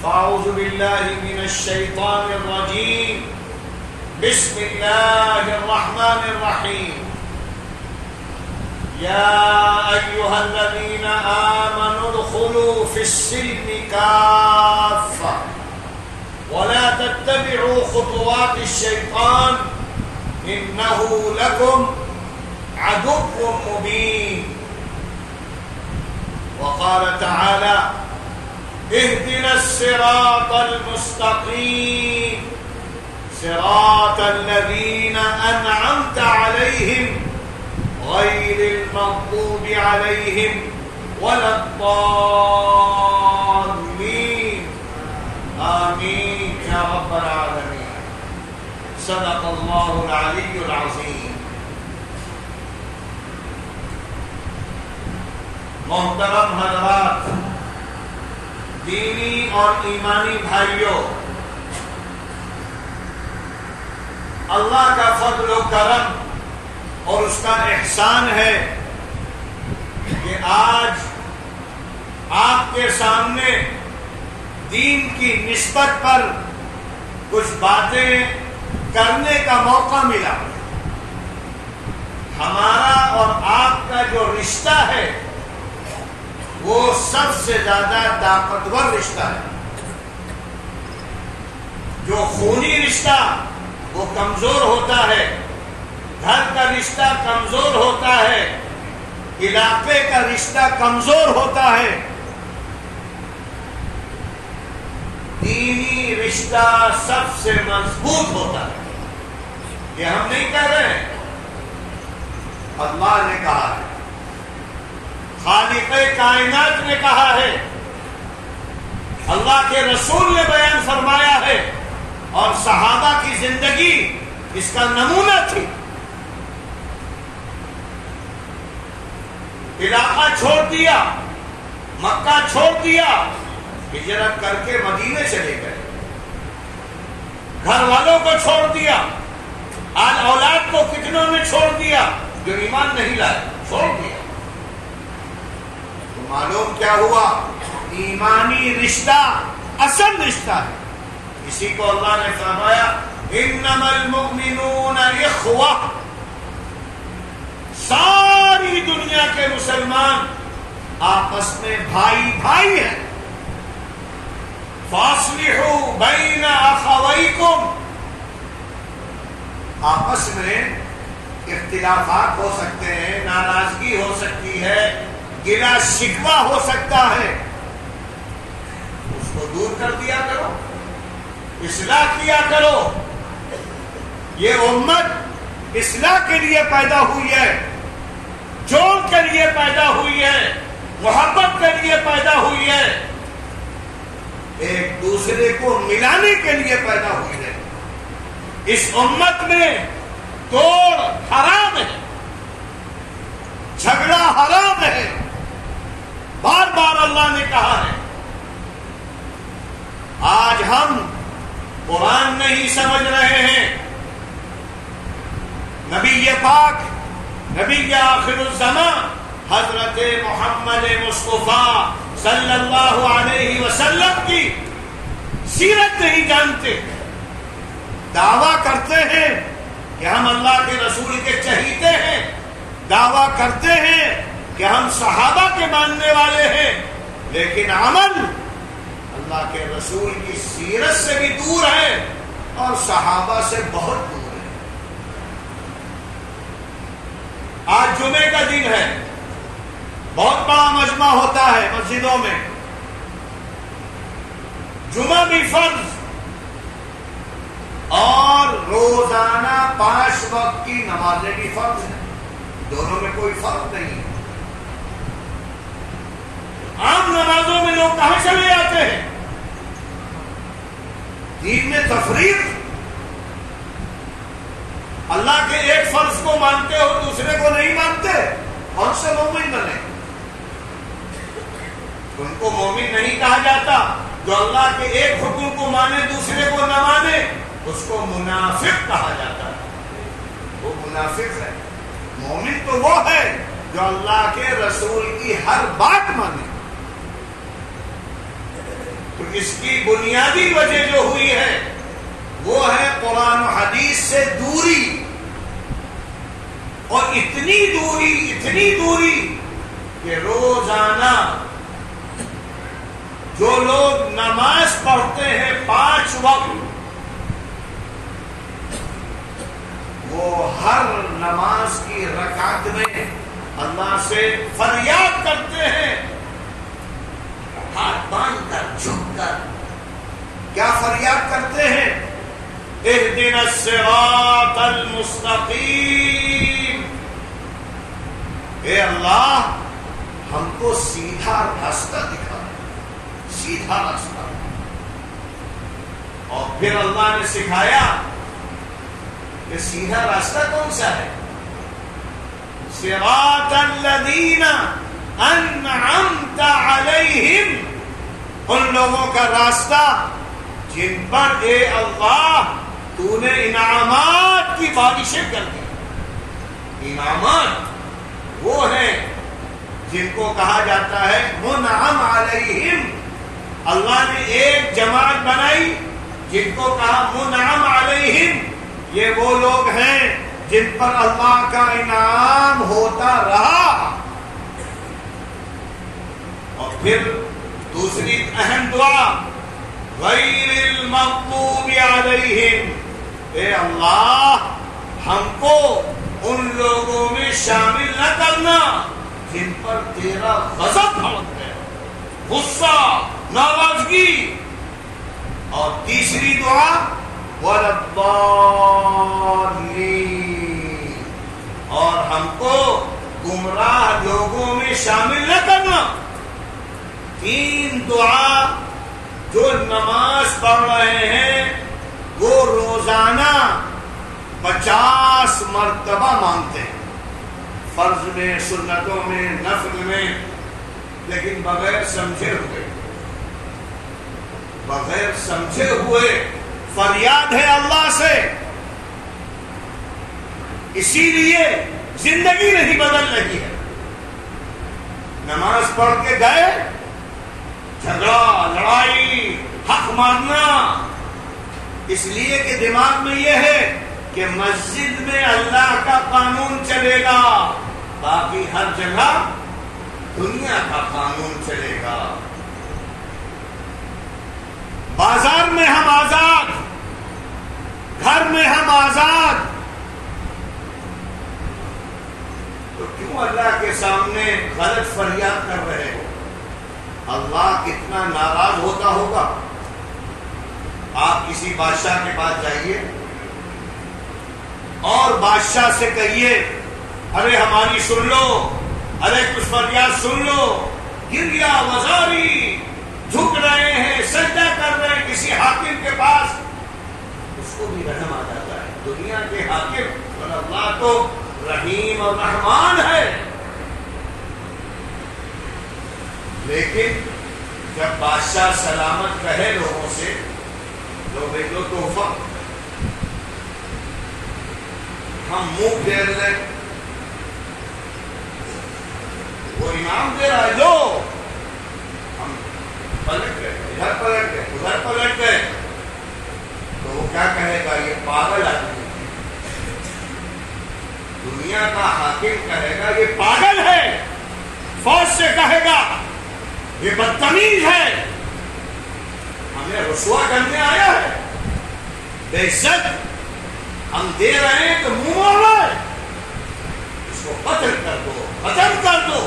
فأعوذ بالله من الشيطان الرجيم. بسم الله الرحمن الرحيم. يا أيها الذين آمنوا ادخلوا في السلم كافة ولا تتبعوا خطوات الشيطان إنه لكم عدو مبين. وقال تعالى: اهدنا الصراط المستقيم صراط الذين أنعمت عليهم غير المغضوب عليهم ولا الضالين آمين يا رب العالمين. صدق الله العلي العظيم. محترم حضرات، دینی اور ایمانی بھائیوں، اللہ کا فضل و کرم اور اس کا احسان ہے کہ آج آپ کے سامنے دین کی نسبت پر کچھ باتیں کرنے کا موقع ملا. ہمارا اور آپ کا جو رشتہ ہے وہ سب سے زیادہ طاقتور رشتہ ہے. جو خونی رشتہ وہ کمزور ہوتا ہے، گھر کا رشتہ کمزور ہوتا ہے، علاقے کا رشتہ کمزور ہوتا ہے. دینی رشتہ سب سے مضبوط ہوتا ہے. یہ ہم نہیں کہہ رہے ہیں، اللہ نے کہا ہے، خالق کائنات نے کہا ہے، اللہ کے رسول نے بیان فرمایا ہے، اور صحابہ کی زندگی اس کا نمونہ تھی. علاقہ چھوڑ دیا، مکہ چھوڑ دیا، ہجرت کر کے مدینے چلے گئے. گھر والوں کو چھوڑ دیا، آل اولاد کو کتنوں نے چھوڑ دیا جو ایمان نہیں لائے، چھوڑ دیا. تو معلوم کیا ہوا؟ ایمانی رشتہ اصل رشتہ ہے. اسی کو اللہ نے فرمایا: انما المؤمنون اخوہ. ساری دنیا کے مسلمان آپس میں بھائی بھائی ہیں. فاصلحوا بین اخویکم. آپس میں اختلافات ہو سکتے ہیں، ناراضگی ہو سکتی ہے، گلہ شکوہ ہو سکتا ہے، اس کو دور کر دیا کرو، اصلاح کیا کرو. یہ امت اصلاح کے لیے پیدا ہوئی ہے، جوڑ کے لیے پیدا ہوئی ہے، محبت کے لیے پیدا ہوئی ہے، ایک دوسرے کو ملانے کے لیے پیدا ہوئی ہے. اس امت میں توڑ حرام ہے، جھگڑا حرام ہے. بار بار اللہ نے کہا ہے. آج ہم قرآن نہیں سمجھ رہے ہیں. نبی پاک، نبی آخر الزمان حضرت محمد مصطفیٰ صلی اللہ علیہ وسلم کی سیرت نہیں جانتے. دعویٰ کرتے ہیں کہ ہم اللہ کے رسول کے چہیتے ہیں، دعویٰ کرتے ہیں کہ ہم صحابہ کے ماننے والے ہیں، لیکن عمل اللہ کے رسول کی سیرت سے بھی دور ہے اور صحابہ سے بہت دور ہے. آج جمعے کا دن ہے، بہت بڑا مجمع ہوتا ہے مسجدوں میں. جمعہ بھی فرض اور روزانہ 5 وقت کی نمازیں بھی فرض ہیں. دونوں میں کوئی فرق نہیں ہے. عام نمازوں میں لوگ کہاں چلے جاتے ہیں؟ دین میں تفریق. اللہ کے ایک فرض کو مانتے ہو، دوسرے کو نہیں مانتے، کون سے مومن بنے؟ ان کو مومن نہیں کہا جاتا. جو اللہ کے ایک حکم کو مانے دوسرے کو نہ مانے اس کو منافق کہا جاتا ہے. وہ منافق ہے. مومن تو وہ ہے جو اللہ کے رسول کی ہر بات مانے. تو اس کی بنیادی وجہ جو ہوئی ہے وہ ہے قرآن و حدیث سے دوری، اور اتنی دوری کہ روزانہ جو لوگ نماز پڑھتے ہیں 5 وقت، وہ ہر نماز کی رکعت میں اللہ سے فریاد کرتے ہیں، ہاتھ باندھ کر جھک کر کیا فریاد کرتے ہیں؟ اہدنا الصراط المستقیم، اے اللہ ہم کو سیدھا راستہ دکھا، سیدھا راستہ۔ اور پھر اللہ نے سکھایا کہ سیدھا راستہ کون سا ہے؟ صراط الذین انعمت علیہم، ان لوگوں کا راستہ جن پر اے اللہ تو نے انعامات کی بارشیں کر دی۔ انعامات وہ ہیں جن کو کہا جاتا ہے منعم علیہم، اللہ نے ایک جماعت بنائی جن کو کہا منعم علیہم، یہ وہ لوگ ہیں جن پر اللہ کا انعام ہوتا رہا۔ اور پھر دوسری اہم دعا غیر المغضوب علیہم، اے اللہ ہم کو ان لوگوں میں شامل نہ کرنا جن پر تیرا غضب بھڑک ہے، غصہ، ناراضگی۔ اور تیسری دعا وَلَا الضَّالِّينَ، اور ہم کو گمراہ لوگوں میں شامل نہ کرنا۔ 3 دعا جو نماز پڑھ رہے ہیں وہ روزانہ 50 مرتبہ مانگتے ہیں، فرض میں، سنتوں میں، نفل میں، لیکن بغیر سمجھے ہوئے فریاد ہے اللہ سے، اسی لیے زندگی نہیں بدل رہی ہے۔ نماز پڑھ کے گئے، جھگڑا، لڑائی، حق ماننا، اس لیے کہ دماغ میں یہ ہے کہ مسجد میں اللہ کا قانون چلے گا، باقی ہر جگہ دنیا کا قانون چلے گا۔ بازار میں ہم آزاد، گھر میں ہم آزاد، تو کیوں اللہ کے سامنے غلط فریاد کر رہے ہو؟ اللہ کتنا ناراض ہوتا ہوگا۔ آپ کسی بادشاہ کے پاس جائیے اور بادشاہ سے کہیے ارے ہماری سن لو، ارے کچھ فریاد سن لو، گریا وزاری، جھک رہے ہیں، سجدہ کر رہے ہیں کسی حاکم کے پاس، اس کو بھی رحم آ جاتا ہے۔ دنیا کے حاکم اور اللہ تو رحیم اور رحمان ہے، لیکن جب بادشاہ سلامت کہے لوگوں سے، لو بھیجو تحفہ، ہم منہ پھیر لیں، وہ انعام دے رہا ہے، لو، ہم پلٹ گئے، ادھر پلٹ گئے، ادھر پلٹ گئے، تو وہ کیا کہے گا؟ یہ پاگل آدمی ہے۔ دنیا کا حاکم کہے گا یہ پاگل ہے، فوج سے کہے گا یہ بدتمیز ہے، ہمیں رسوا کرنے آیا ہے، بے عزت، ہم دے رہے ہیں کہ منہ موڑ رہا ہے، اس کو قتل کر دو، ختم کر دو۔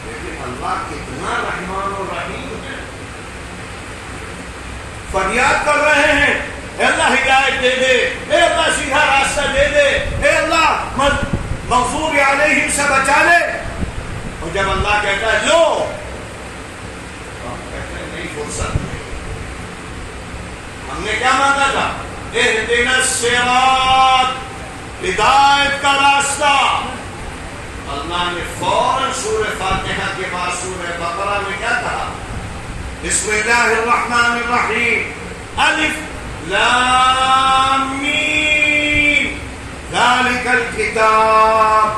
لیکن اللہ کتنا رحمان و رحیم ہے، فریاد کر رہے ہیں اے اللہ ہدایت دے دے، اے اللہ سیدھا راستہ دے دے، اے اللہ مغفور علیہم سے بچا لے۔ اور جب اللہ کہتا ہے لو، تو ہم کہتے ہیں نہیں، فرصت نہیں، ہم نے کیا مانگا تھا؟ اہدنا الصراط، ہدایت کا راستہ۔ اللہ نے فوراً سورہ فاتحہ کے بعد سورہ بقرہ میں کیا کہا؟ بسم اللہ الرحمن الرحیم، الف لام میم، ذالک الکتاب،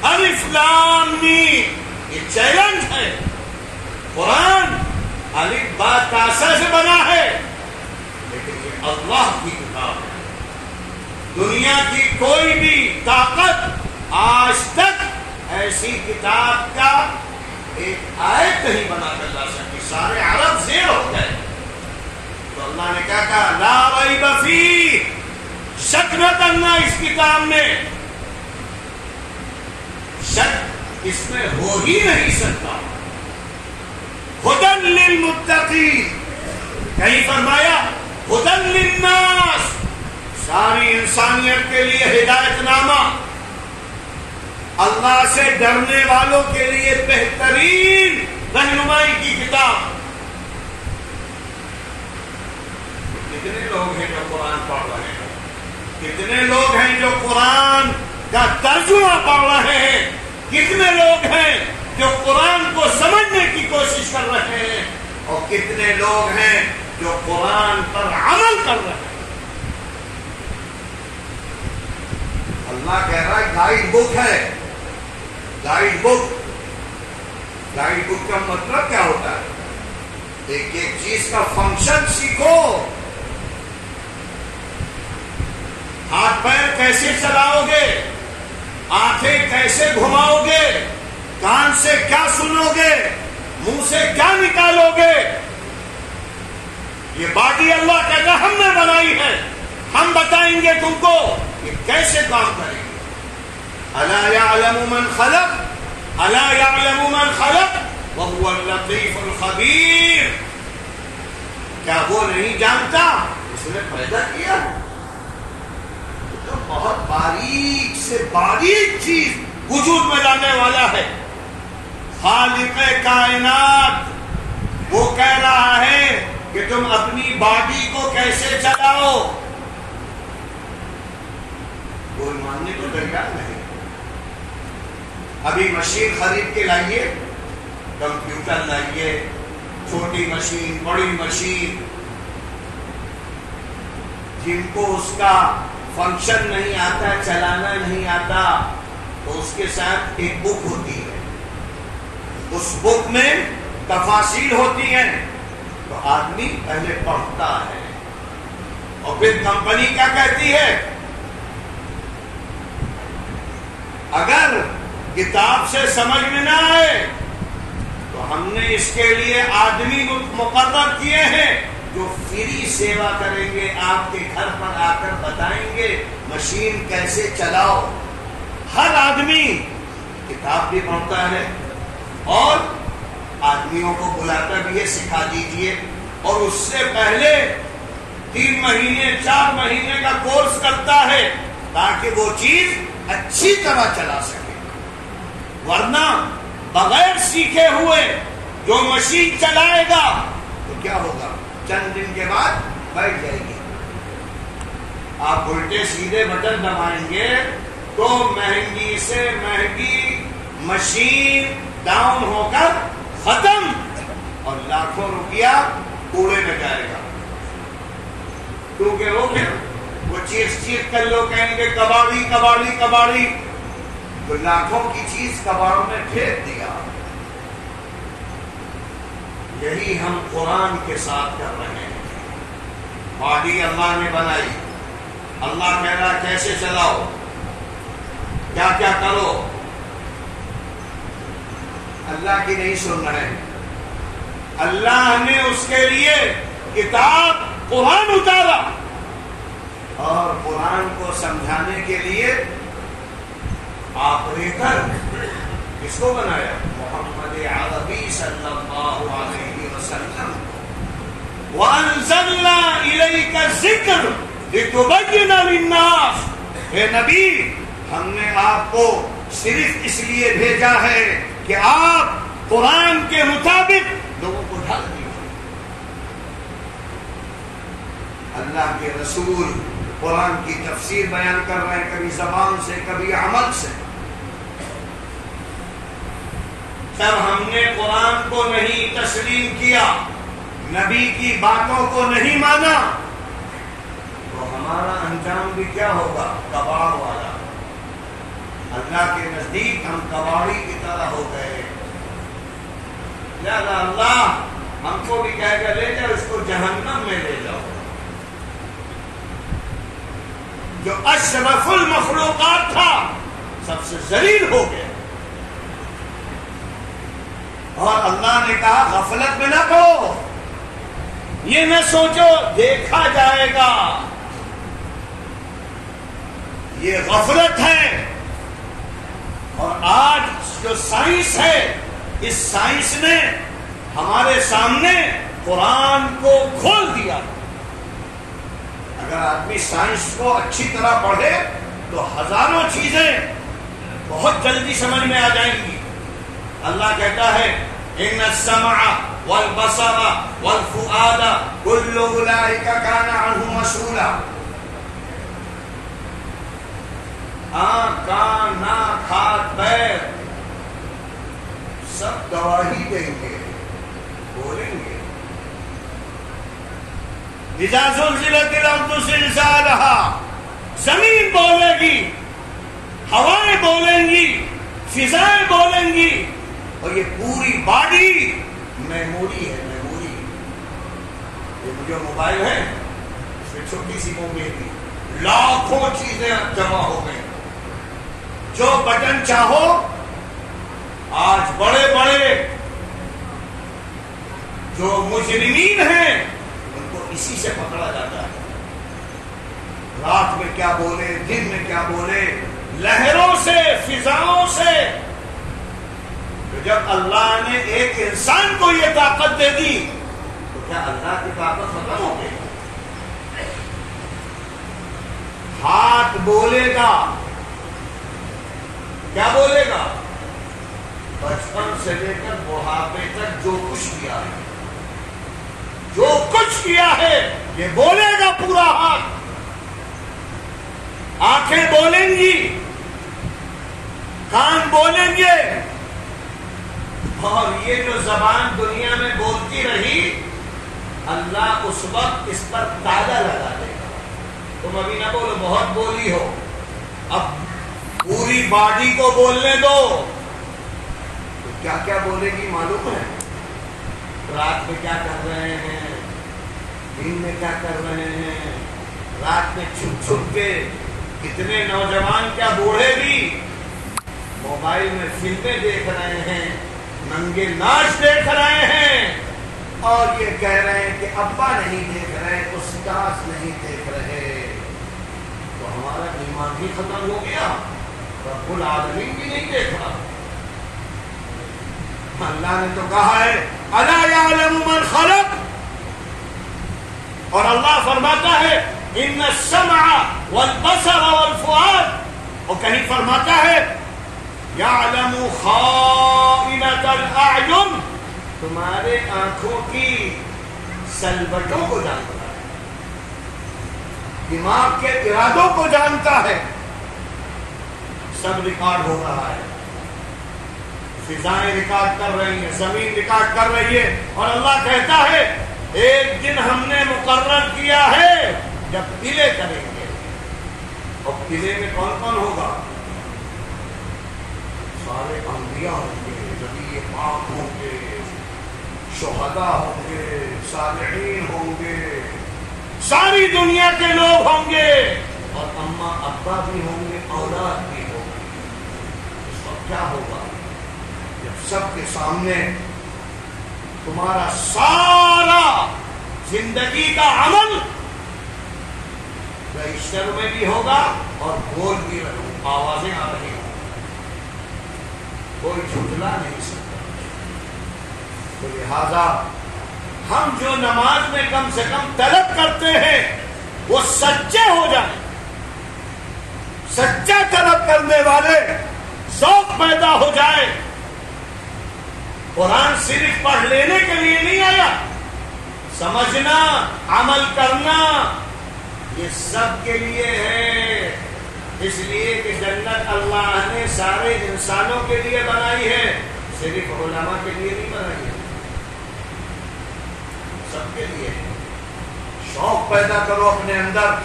الف لام میم، یہ چیلنج ہے پتاسا سے بنا ہے، لیکن یہ اللہ کی کتاب ہے۔ دنیا کی کوئی بھی طاقت آج تک ایسی کتاب کا ایک آیت نہیں بنا کر لا سکتی، سارے عرب زیر ہو گئے۔ تو اللہ نے کیا کہا؟ لا ریب فیہ، شک نہ کرنا اس کتاب میں، شک اس میں ہو ہی نہیں سکتا۔ ہدی للمتقین، کہیں فرمایا ہدی للناس، ساری انسانیت کے لیے ہدایت نامہ، اللہ سے ڈرنے والوں کے لیے بہترین رہنمائی کی کتاب۔ کتنے لوگ ہیں جو قرآن پڑھ رہے ہیں؟ کتنے لوگ ہیں جو قرآن کا ترجمہ پڑھ رہے ہیں؟ کتنے لوگ ہیں جو قرآن کو سمجھنے کی کوشش کر رہے ہیں؟ اور کتنے لوگ ہیں جو قرآن پر عمل کر رہے ہیں؟ اللہ کہہ رہا ہے گائیڈ بک ہے، گائیڈ بک۔ گائیڈ بک کا مطلب کیا ہوتا ہے؟ ایک ایک چیز کا فنکشن سیکھو، ہاتھ پیر کیسے چلاؤ گے، آنکھیں کیسے گھماؤ گے، کان سے کیا سنو گے، منہ سے کیا نکالو گے۔ یہ باڈی اللہ کہتا ہے ہم نے بنائی ہے، ہم بتائیں گے تم کو یہ کیسے کام کرے گی۔ الا یعلم من خلق، الا یعلم من خلق وهو اللطیف الخبیر، کیا وہ نہیں جانتا اس نے پیدا کیا؟ تو بہت باریک سے باریک چیز وجود میں لانے والا ہے۔ خالق کائنات وہ کہہ رہا ہے کہ تم اپنی باڈی کو کیسے چلاؤ، کوئی ماننے کو تیار نہیں۔ ابھی مشین خرید کے لائیے، کمپیوٹر لائیے، چھوٹی مشین، بڑی مشین، جن کو اس کا فنکشن نہیں آتا، چلانا نہیں آتا، تو اس کے ساتھ ایک بک ہوتی ہے، اس بک میں تفاصیل ہوتی ہیں، تو آدمی پہلے پڑھتا ہے اور پھر کمپنی کیا کہتی ہے؟ اگر کتاب سے سمجھ میں نہ آئے تو ہم نے اس کے لیے آدمی مقرر کیے ہیں جو فری سیوا کریں گے، آپ کے گھر پر آ کر بتائیں گے مشین کیسے چلاؤ۔ ہر آدمی کتاب بھی پڑھتا ہے اور آدمیوں کو بلاتا بھی ہے، سکھا دیجئے، اور اس سے پہلے 3 مہینے 4 مہینے کا کورس کرتا ہے تاکہ وہ چیز اچھی طرح چلا سکے۔ ورنہ بغیر سیکھے ہوئے جو مشین چلائے گا تو کیا ہوگا؟ چند دن کے بعد بیٹھ جائے گی۔ آپ الٹے سیدھے بٹن دبائیں گے تو مہنگی سے مہنگی مشین ڈاؤن ہو کر ختم، اور لاکھوں روپیہ کوڑے میں جائے گا، کیونکہ وہ چیخ کر لوگ کہیں گے کباڑی کباڑی کباڑی، تو لاکھوں کی چیز کباڑوں میں پھینک دیا۔ یہی ہم قرآن کے ساتھ کر رہے ہیں۔ باڈی اللہ نے بنائی، اللہ کہہ رہا کیسے چلاؤ، کیا کیا کرو، اللہ کی نہیں سن رہے۔ اللہ نے اس کے لیے کتاب قرآن اتارا، اور قرآن کو سمجھانے کے لیے آپریٹر کس کو بنایا؟ محمد عربی صلی اللہ علیہ وسلم۔ وَأَنزَلْنَا إِلَيْكَ الذِّكْرَ لِتُبَيِّنَ لِلنَّاسِ، اے نبی ہم نے آپ کو صرف اس لیے بھیجا ہے کہ آپ قرآن کے مطابق لوگوں کو ڈھال دیجیے۔ اللہ کے رسول قرآن کی تفسیر بیان کر رہے ہیں، کبھی زبان سے کبھی عمل سے۔ جب ہم نے قرآن کو نہیں تسلیم کیا، نبی کی باتوں کو نہیں مانا، تو ہمارا انجام بھی کیا ہوگا؟ کباڑ والا۔ اللہ کے نزدیک ہم کباڑی کی طرح ہو گئے۔ لہذا اللہ ہم کو بھی کہہ کر لے جاؤ اس کو جہنم میں لے جاؤ. جو اشرف المخلوقات تھا سب سے ذلیل ہو گیا. اور اللہ نے کہا غفلت میں نہ کرو, یہ نہ سوچو دیکھا جائے گا, یہ غفلت ہے. اور آج جو سائنس ہے, اس سائنس نے ہمارے سامنے قرآن کو کھول دیا. اگر آدمی سائنس کو اچھی طرح پڑھے تو ہزاروں چیزیں بہت جلدی سمجھ میں آ جائیں گی. اللہ کہتا ہے ان السمع والبصر والفؤاد كل اولئک کان عنہ مسئولا. آنکھ, کان, ناک, ہاتھ, پیر سب گواہی دیں گے, بولیں گے. اذا زلزلت الارض زلزالها, زمین بولے گی, ہوائیں بولیں گی, فضائیں بولیں گی, اور یہ پوری باڈی میموری ہے. میموری یہ جو موبائل ہے اس میں چھوٹی سی میموری, لاکھوں چیزیں جمع ہو گئی. جو بٹن چاہو, آج بڑے بڑے جو مجرمین ہیں ان کو اسی سے پکڑا جاتا ہے. رات میں کیا بولے, دن میں کیا بولے, لہروں سے, فضاؤں سے. تو جب اللہ نے ایک انسان کو یہ طاقت دے دی تو کیا اللہ کی طاقت ختم ہو گئی؟ ہاتھ بولے گا, کیا بولے گا؟ بچپن سے لے کر بڑھاپے تک جو کچھ کیا ہے, جو کچھ کیا ہے یہ بولے گا پورا ہاتھ. آنکھیں بولیں گی, کان بولیں گے, اور یہ جو زبان دنیا میں بولتی رہی اللہ اس وقت اس پر تالا لگا دے گا. تم ابھی نہ بولو بہت بولی ہو, اب پوری باڈی کو بولنے دو. تو کیا کیا بولے گی معلوم ہے؟ رات میں کیا کر رہے ہیں, دن میں کیا کر رہے ہیں, رات میں چھپ چھپ کے کتنے نوجوان کیا بوڑھے بھی موبائل میں فلمیں دیکھ رہے ہیں, ننگے ناچ دیکھ رہے ہیں, اور یہ کہہ رہے ہیں کہ ابا نہیں دیکھ رہے, استاد نہیں دیکھ رہے. تو ہمارا ایمان بھی ختم ہو گیا, رب العالمین بھی نہیں دیکھ رہا. اللہ نے تو کہا ہے الا یعلم من خلق, اور اللہ فرماتا ہے ان السمع والبصر والفؤاد, اور کہیں فرماتا ہے یعلم خائنۃ الاعین, تمہارے آنکھوں کی سلبٹوں کو جانتا ہے, دماغ کے ارادوں کو جانتا ہے. سب ریکارڈ ہو رہا ہے, فضائیں ریکارڈ کر رہی ہیں, زمین ریکارڈ کر رہی ہے. اور اللہ کہتا ہے ایک دن ہم نے مقرر کیا ہے جب پلے کریں گے. اور پلے میں کون کون ہوگا؟ سارے انبیاء ہوں گے, نبی پاک ہوں گے, شہداء ہوں گے, صالحین ہوں گے, ساری دنیا کے لوگ ہوں گے, اور اماں ابا بھی ہوں گے, اولاد بھی ہوں گے. اس وقت کیا ہوگا جب سب کے سامنے تمہارا سارا زندگی کا عمل رجسٹر میں بھی ہوگا اور بول بھی رہے, آوازیں آ رہی ہوں, کوئی جھٹلا نہیں سکتا. تو لہذا ہم جو نماز میں کم سے کم طلب کرتے ہیں وہ سچے ہو جائیں. سچا طلب کرنے والے ذوق پیدا ہو جائے. قرآن صرف پڑھ لینے کے لیے نہیں آیا, سمجھنا, عمل کرنا, یہ سب کے لیے ہے. اس لیے کہ جنت اللہ نے سارے انسانوں کے لیے بنائی ہے, صرف علماء کے لیے نہیں بنائی ہے, سب کے لیے. شوق پیدا کرو اپنے اندر.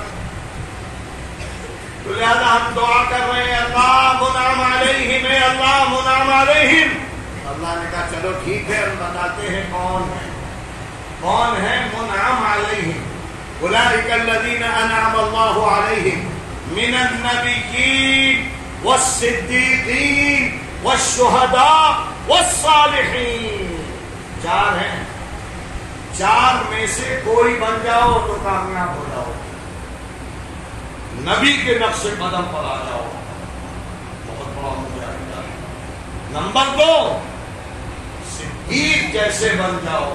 تو لہذا ہم دعا کر رہے ہیں اللہ منعم علیہم, اللہ منعم علیہم. اللہ نے کہا چلو ٹھیک ہے, ہم بتاتے ہیں کون ہے. کون ہے؟ منعم علیہم، اولئک الذین انعم اللہ علیہم من النبیین والصدیقین والشہداء والصالحین. چار ہیں، چار میں سے کوئی بن جاؤ تو کامیاب ہو جاؤ، نبی کے نقش قدم پر آ جاؤ، بہت بڑا مجاہدہ ہے. نمبر دو، صدیق جیسے بن جاؤ.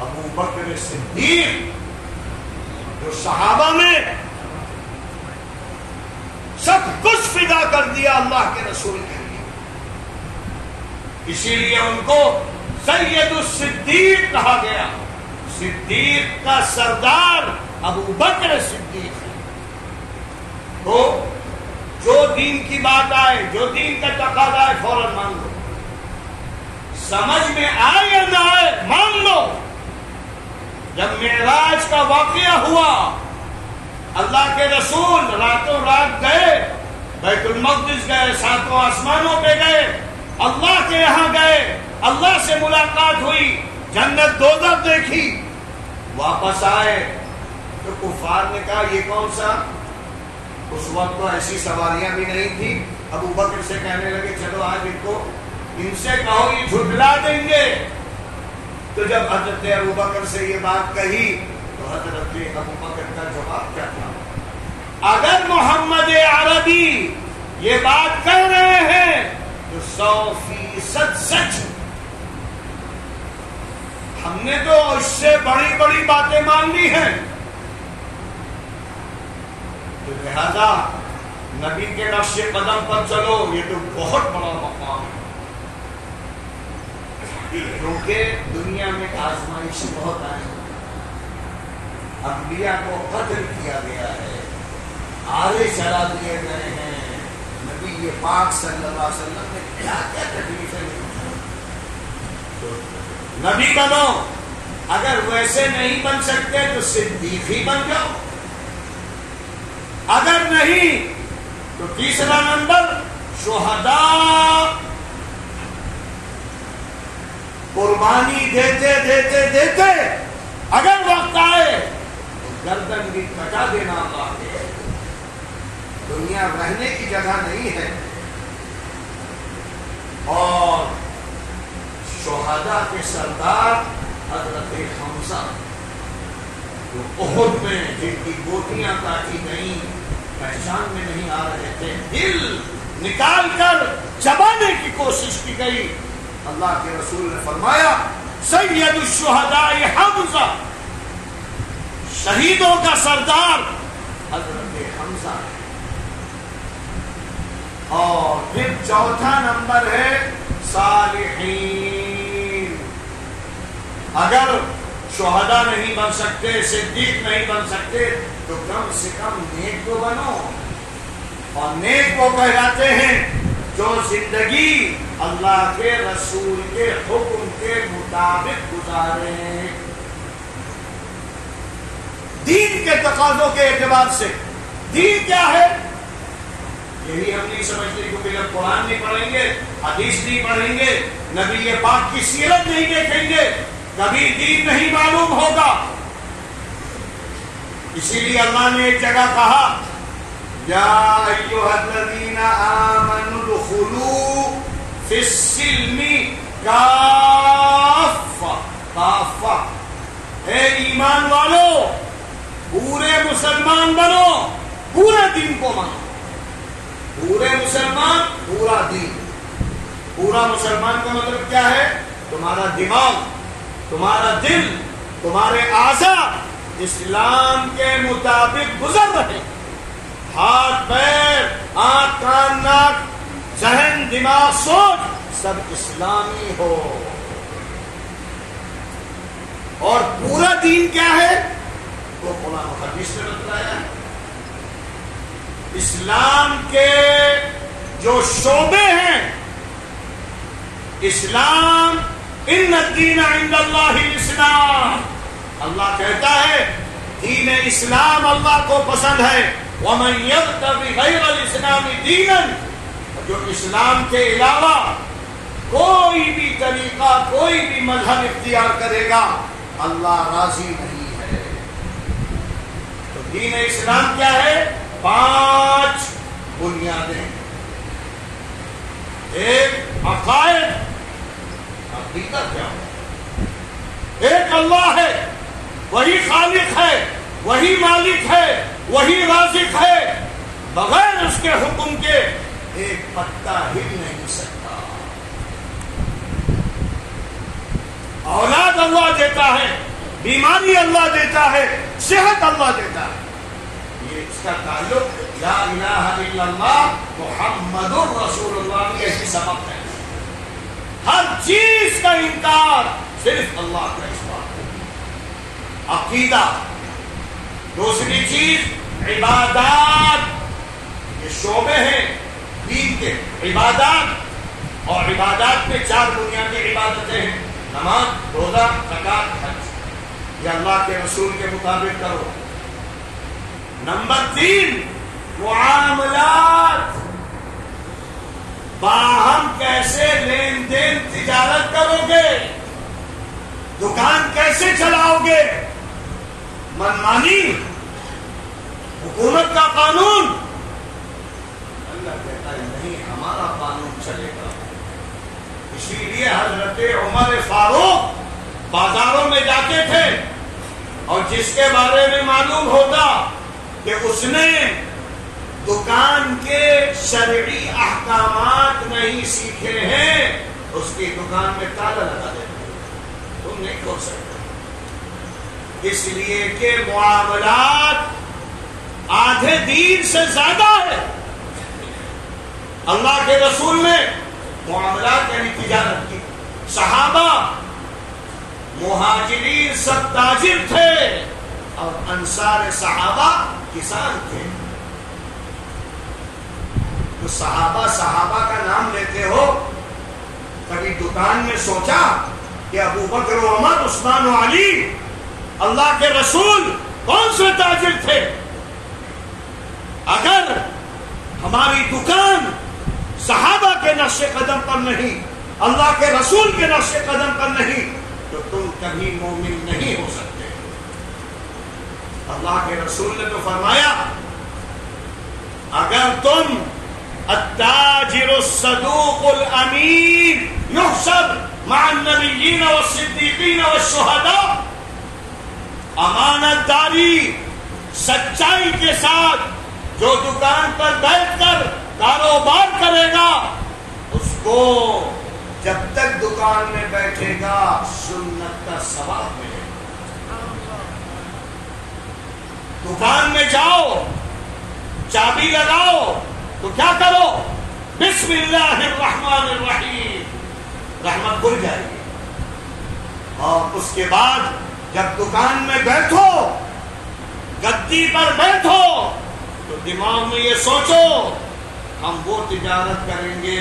ابو بکر صدیق جو صحابہ میں سب کچھ فدا کر دیا اللہ کے رسول کے لیے، اسی لیے ان کو سید الصدیق کہا گیا. صدیق کا سردار ابو بکر صدیق ہے. تو جو دین کی بات آئے، جو دین کا تقاضا ہے، فوراً مان لو. سمجھ میں آئے یا نہ آئے، مان لو. جب معراج کا واقعہ ہوا، اللہ کے رسول راتوں رات گئے، بیت المقدس گئے، ساتوں آسمانوں پہ گئے، اللہ کے یہاں گئے، اللہ سے ملاقات ہوئی، جنت دوزخ دیکھی، واپس آئے تو کفار نے کہا یہ کون سا؟ اس وقت تو ایسی سواریاں بھی نہیں تھی. ابو بکر سے کہنے لگے چلو آج ان سے کہو یہ جھٹلا دیں گے. تو جب حضرت ابو بکر سے یہ بات کہی تو حضرت ابو بکر کا جواب کیا تھا؟ اگر محمد عربی یہ بات کہہ رہے ہیں تو 100% سچ. ہم نے تو اس سے بڑی بڑی باتیں مان لی ہیں. تو لہذا نبی کے نقش قدم پر چلو، یہ تو بہت بڑا مقام ہے. کیونکہ دنیا میں آزمائش بہت آئی، انبیاء کو قتل کیا گیا ہے، آرے چلا دیے گئے ہیں. نبی پاک صلی اللہ علیہ وسلم نے کیا کیا تکلیفیں دی. نبی بنو، اگر ویسے نہیں بن سکتے تو صدیق ہی بن جاؤ، اگر نہیں تو تیسرا نمبر شہداء. قربانی دیتے دیتے دیتے اگر وقت آئے تو گردن بھی کٹا دینا. اللہ کے دنیا رہنے کی جگہ نہیں ہے. اور شہداء کے سردار حضرت حمزہ جو احد میں جن کی گوٹیاں کاٹی گئیں، پہچان میں نہیں آ رہے تھے، دل نکال کر چبانے کی کوشش کی گئی. اللہ کے رسول نے فرمایا سید الشہداء حمزہ، شہیدوں کا سردار حضرت حمزہ. اور پھر چوتھا نمبر ہے صالحین. اگر شہداء نہیں بن سکتے، صدیق نہیں بن سکتے تو کم سے کم نیک تو بنو. اور نیک وہ کہلاتے ہیں جو زندگی اللہ کے رسول کے حکم کے مطابق گزارے، دین کے تقاضوں کے اعتبار سے. دین کیا ہے یہی ہم نہیں سمجھتے، کیونکہ جب قرآن نہیں پڑھیں گے، حدیث نہیں پڑھیں گے، نبی پاک کی سیرت نہیں دیکھیں گے، کبھی دین نہیں معلوم ہوگا. اسی لیے اللہ نے ایک جگہ کہا یا ایھا الذین آمنوا ادخلوا فی السلم کافہ. کافہ، اے ایمان والو پورے مسلمان بنو، پورے دین کو مانو. پورے مسلمان، پورا دین. پورا مسلمان کا مطلب کیا ہے؟ تمہارا دماغ، تمہارا دل، تمہارے اعضاء اسلام کے مطابق گزر رہے. ہاتھ، پیر، آنکھ، کان، ناک، ذہن، دماغ، سوچ سب اسلامی ہو. اور پورا دین کیا ہے؟ وہ قرآن و حدیث سے بتلایا ہے. اسلام کے جو شعبے ہیں، اسلام ان الدین عند اللہ الاسلام، اللہ کہتا ہے دین اسلام اللہ کو پسند ہے. ومن یبتغی غیر الاسلام دینا، جو اسلام کے علاوہ کوئی بھی طریقہ، کوئی بھی مذہب اختیار کرے گا اللہ راضی نہیں ہے۔ تو دین اسلام کیا ہے؟ 5 بنیادیں۔ ایک عقائد، عقیدہ کیا ہو؟ ایک اللہ ہے، وہی خالق ہے، وہی مالک ہے، وہی رازق ہے، بغیر اس کے حکم کے ایک پتا ہل نہیں سکتا۔ اولاد اللہ دیتا ہے، بیماری اللہ دیتا ہے، صحت اللہ دیتا ہے۔ یہ اس کا تعلق لا الہ الا اللہ محمد الرسول اللہ کی ایسی سبق ہے۔ ہر چیز کا انکار، صرف اللہ کا اثبات ہے۔ عقیدہ۔ دوسری چیز عبادات، یہ شعبے ہیں دین کے۔ عبادات، اور عبادات میں 4 بنیادی عبادتیں ہیں: نماز، روزہ، زکات، حج۔ یہ اللہ کے رسول کے مطابق کرو۔ نمبر 3 معاملات، باہم کیسے لین دین تجارت کرو گے، دکان کیسے چلاؤ گے؟ منمانی، حکومت کا قانون؟ اللہ کہتا ہے نہیں، ہمارا قانون چلے گا۔ اسی لیے حضرت عمر فاروق بازاروں میں جاتے تھے، اور جس کے بارے میں معلوم ہوتا کہ اس نے دکان کے شرعی احکامات نہیں سیکھے ہیں، اس کی دکان میں تالا لگا دیتے، تم نہیں کھول سکتے۔ اس لیے کہ معاملات آدھے دین سے زیادہ ہے۔ اللہ کے رسول نے معاملات یعنی تجارت کی۔ صحابہ مہاجرین سب تاجر تھے، اور انصار صحابہ کسان تھے۔ تو صحابہ کا نام لیتے ہو، کبھی دکان میں سوچا کہ ابو بکر و عمر، عثمان و علی، اللہ کے رسول کون سے تاجر تھے؟ اگر ہماری دکان صحابہ کے نقش قدم پر نہیں، اللہ کے رسول کے نقش قدم پر نہیں، تو تم کبھی مومن نہیں ہو سکتے۔ اللہ کے رسول نے تو فرمایا، اگر تم التاجر الصدوق الامین یحشر مع النبیین والصدیقین والشہداء، امانت داری، سچائی کے ساتھ جو دکان پر بیٹھ کر کاروبار کرے گا، اس کو جب تک دکان میں بیٹھے گا سنت کا ثواب ملے گا۔ دکان میں جاؤ، چابی لگاؤ تو کیا کرو؟ بسم اللہ الرحمن الرحیم، رحمت کھل جائے گی۔ اور اس کے بعد جب دکان میں بیٹھو، گدی پر بیٹھو، تو دماغ میں یہ سوچو ہم وہ تجارت کریں گے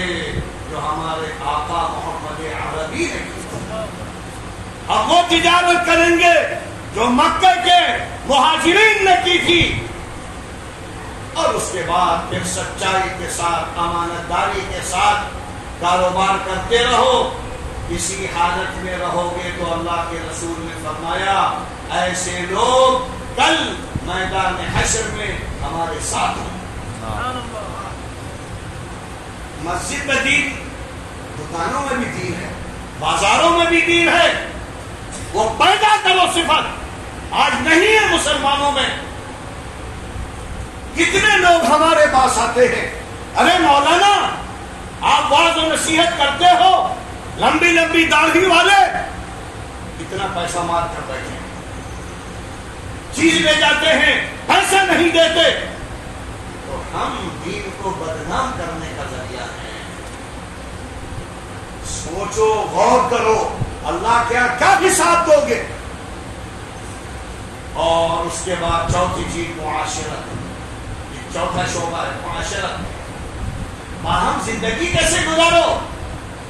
جو ہمارے آقا محمد عربی نے کی، ہم وہ تجارت کریں گے جو مکہ کے مہاجرین نے کی تھی۔ اور اس کے بعد پھر سچائی کے ساتھ، امانت داری کے ساتھ کاروبار کرتے رہو۔ اسی حالت میں رہو گے تو اللہ کے رسول نے فرمایا ایسے لوگ کل میدان حشر میں ہمارے ساتھ ہوں۔ مسجد میں دین، دکانوں میں بھی دین ہے، بازاروں میں بھی دین ہے۔ وہ پیدا کرو صفت، آج نہیں ہے مسلمانوں میں۔ کتنے لوگ ہمارے پاس آتے ہیں، ارے مولانا آپ واعظ و نصیحت کرتے ہو، لمبی لمبی داڑھی والے اتنا پیسہ مار کر بیٹھے ہیں، چیز لے جاتے ہیں، پیسہ نہیں دیتے، تو ہم دین کو بدنام کرنے کا ذریعہ ہے۔ سوچو، غور کرو، اللہ کیا حساب دو گے؟ اور اس کے بعد چوتھی چیز معاشرت، یہ چوتھا شعبہ ہے معاشرت۔ باہم زندگی کیسے گزارو؟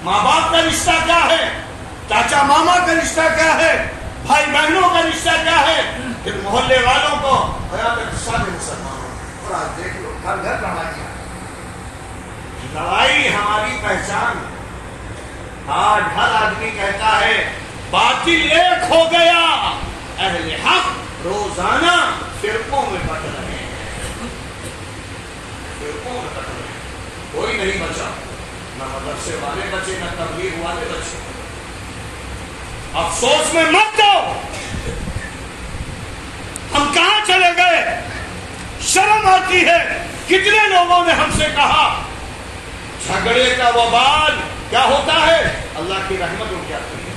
ماں باپ کا رشتہ کیا ہے؟ چاچا ماما کا رشتہ کیا ہے؟ بھائی بہنوں کا رشتہ کیا ہے؟ پھر محلے والوں کو سارے مسلمانوں، اور آج دیکھ لو ہر گھر لڑائیاں۔ لڑائی ہماری پہچان ہے۔ آج ہر آدمی کہتا ہے باطل ایک ہو گیا، اہل حق روزانہ فرقوں میں بٹ رہے ہیں، فرقوں میں بٹ رہے ہیں، کوئی نہیں بچا، نہ مدرسے والے بچے نہ تبلیغ والے بچے۔ افسوس میں مت جاؤ، ہم کہاں چلے گئے؟ شرم آتی ہے، کتنے لوگوں نے ہم سے کہا جھگڑے کا وبال کیا ہوتا ہے؟ اللہ کی رحمت اٹھ جاتی ہے،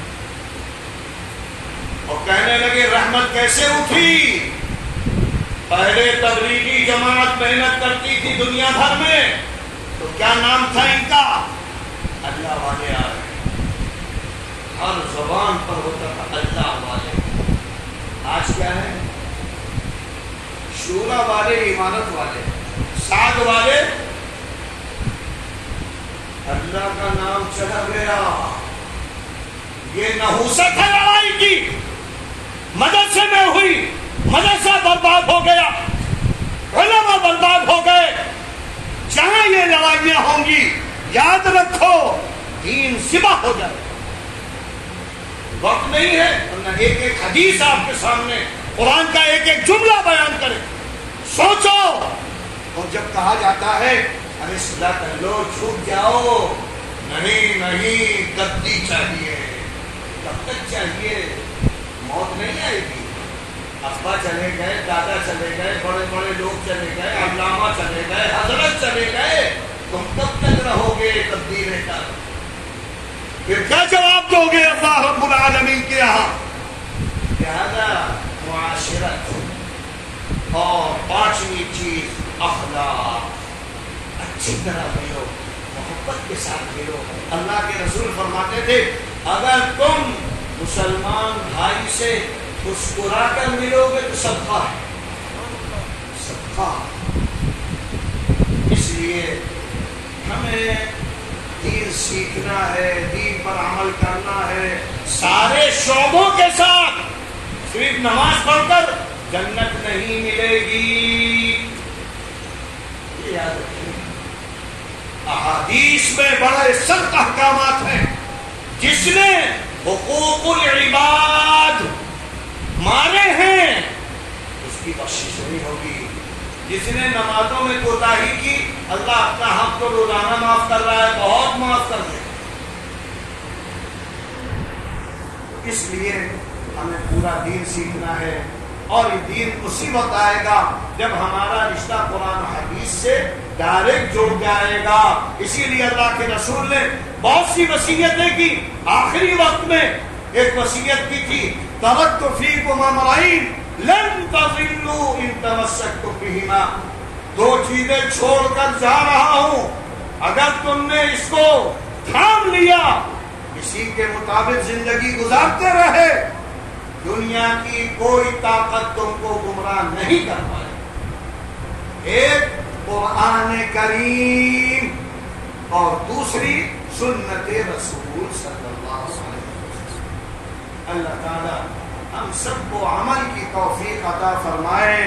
اور کہنے لگے رحمت کیسے اٹھی؟ پہلے تبلیغی جماعت محنت کرتی تھی دنیا بھر میں، تو کیا نام تھا ان کا؟ اللہ والے آ رہے، ہر زبان پر ہوتا تھا اللہ والے۔ آج کیا ہے؟ شورا والے، عمارت والے، سعد والے، اللہ کا نام چلا گیا۔ یہ نحوست ہے لڑائی کی، مدرسے میں ہوئی، مدرسہ برباد ہو گیا، علماء برباد ہو گئے۔ جہاں یہ لڑائیاں ہوں گی یاد رکھو دین سبا ہو جائے۔ وقت نہیں ہے ورنہ ایک ایک حدیث آپ کے سامنے، قرآن کا ایک ایک جملہ بیان کرے۔ سوچو، اور جب کہا جاتا ہے ارے صلاح کر لو چھوٹ جاؤ، نہیں نہیں گدی چاہیے، کب تک چاہیے؟ موت نہیں آئے گی، ابا چلے گئے، دادا چلے گئے، بڑے بڑے لوگ چلے گئے، علامہ چلے گئے، حضرت چلے گئے، تم کب تک رہو گے تبدیل کر؟ پھر کیا جواب دو گے اللہ رب العالمین کے یہاں؟ لہذا معاشرت، اور پانچویں چیز اخلاق، اچھی طرح ملو، محبت کے ساتھ ملو۔ اللہ کے رسول فرماتے تھے اگر تم مسلمان بھائی سے مسکرا کر ملو گے تو صدقہ ہے، صدقہ۔ اس لیے ہمیں دین سیکھنا ہے، دین پر عمل کرنا ہے، سارے شعبوں کے ساتھ۔ صرف نماز پڑھ کر جنت نہیں ملے گی، یہ یاد رکھیں۔ احادیث میں بڑے سخت احکامات ہیں۔ جس نے حقوق العباد مارے ہیں اس کی بخشش نہیں ہوگی۔ جس نے نمازوں میں کوتاہی کی اللہ اپنا حق کو روزانہ معاف کر رہا ہے، بہت معاف کر دے۔ اس لیے ہمیں پورا دین سیکھنا ہے، اور یہ دین اسی وقت آئے گا جب ہمارا رشتہ قرآن و حدیث سے ڈائریکٹ جڑ جائے گا۔ اسی لیے اللہ کے رسول نے بہت سی وصیتیں کی، آخری وقت میں ایک وصیت کی تھی ترکت فیکم امرین لن تضلوا ان تمسکتم بہما، دو چیزیں چھوڑ کر جا رہا ہوں، اگر تم نے اس کو تھام لیا، اسی کے مطابق زندگی گزارتے رہے، دنیا کی کوئی طاقت تم کو گمراہ نہیں کر پائے۔ ایک قرآن کریم اور دوسری سنت رسول صلی اللہ علیہ وسلم۔ اللہ تعالی ہم سب کو عمل کی توفیق عطا فرمائے،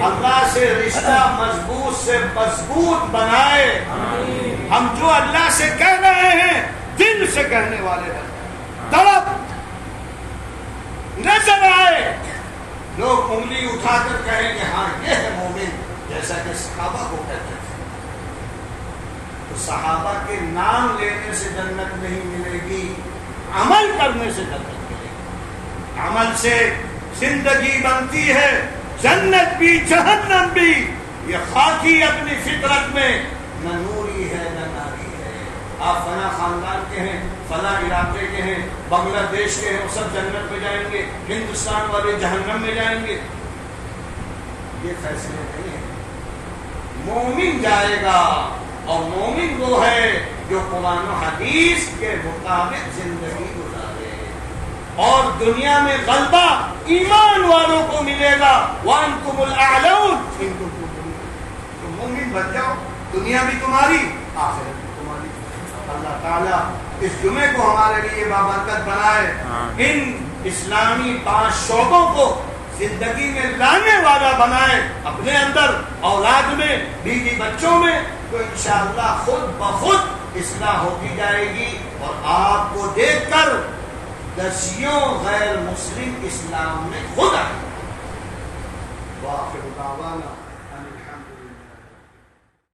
اللہ سے رشتہ مضبوط سے مضبوط بنائے، ہم جو اللہ سے کہہ رہے ہیں دل سے کہنے والے بنائے، طلب نظر آئے، لوگ انگلی اٹھا کر کہیں کہ ہاں یہ ہے مومن، جیسا کہ صحابہ کو کہتے تھے۔ تو صحابہ کے نام لینے سے جنت نہیں ملے گی، عمل کرنے سے جنت ملے گی۔ عمل سے زندگی بنتی ہے، جنت بھی جہنم بھی۔ یہ خاکی اپنی فطرت میں نہ نوری ہے نہ ناری ہے۔ آپ فلاں خاندان کے ہیں، فلاں علاقے کے ہیں، بنگلہ دیش کے ہیں، وہ سب جنت میں جائیں گے، ہندوستان والے جہنم میں جائیں گے، یہ فیصلے نہیں ہیں۔ مومن جائے گا، اور مومن وہ ہے جو قرآن و حدیث کے مطابق زندگی گزارے، اور دنیا میں غلبہ ایمان والوں کو ملے گا۔ وَأَنْتُمُ الْأَعْلَوْنَ إِن كُنتُم مُؤْمِنِينَ۔ تم مومن بن جاؤ، دنیا بھی تمہاری، آخرت بھی تمہاری۔ اللہ تعالیٰ اس جمعے کو ہمارے لیے بابرکت بنائے، ان اسلامی 5 شعبوں کو زندگی میں لانے والا بنائے، اپنے اندر، اولاد میں، بیوی بچوں میں، تو انشاءاللہ خود بخود اصلاح ہوتی جائے گی، اور آپ کو دیکھ کر دسیوں غیر مسلم اسلام میں خود آئے. وآخر دعوانا